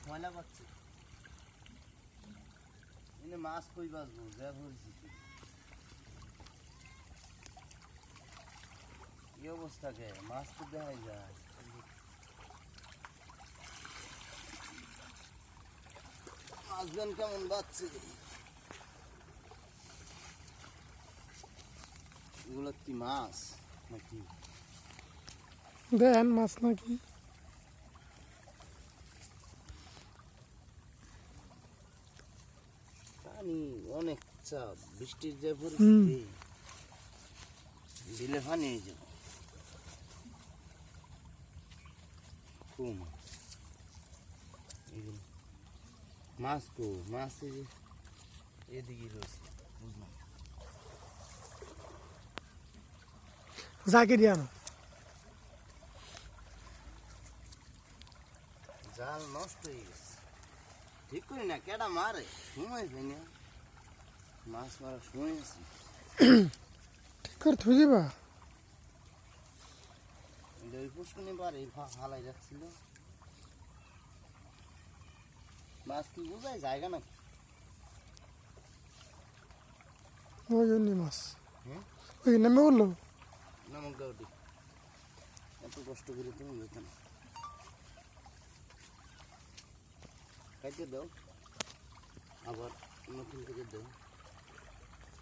ময়লা পাচ্ছে এনে মাছ কই বাঁচবো যা বলছি কি অবস্থা কে মাছ তো দেখাই যায় মাছবেন কেমন বাচ্চে এগুলো কি মাছ নাকি দেন মাছ নাকি পানি অনেক চাপ বৃষ্টির যে পরিস্থিতি দিলে পানি হয়ে যাবে খুব মাছ তো মাছ এদিকে রয়েছে বুঝলাম জাকে দিয়ে আনো জাল নষ্ট হয়ে গেছে ঠিক করি না কেডা মারে সময় পাই না মাছ মারার সময় আছে ঠিক করে থুই দিবা ওই পুষ্কনি পারে হালাই রাখছিল মাছ কি বুঝায় জায়গা না ওই জন্য মাছ হ্যাঁ ওই নেমে বললো নামক গাউটি এত কষ্ট করে তুমি যেত না খাইতে দাও আবার নতুন করে দাও